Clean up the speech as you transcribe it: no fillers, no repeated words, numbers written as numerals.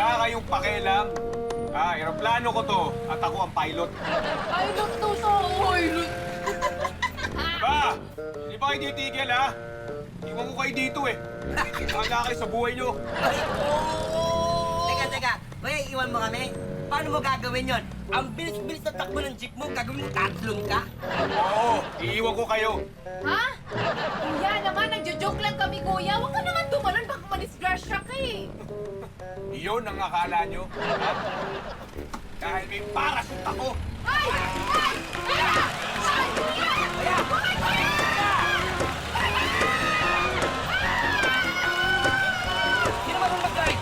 Wala kayong pakialam. Aeroplano ko to at ako ang pilot. Pilot to sa pilot. Di ba kayo titigil, ha? Iwan ko kayo dito, eh. Handa kayo sa buhay nyo. Teka. Kuya, iwan mo kami? Paano mo gagawin yon? Ang bilis-bilis na takbo ng jeep mo, gagawin mo tatlong ka? Oo, iiwan ko kayo. Ha? Kuya naman, nagjo-joke lang kami, kuya. Huwag ka naman tumalon, baka manisgrasya ka eh. Iyon ang akala nyo, ha? Dahil may parachute ako. Ay! Ay! Ay! Ay! Ay! Ay!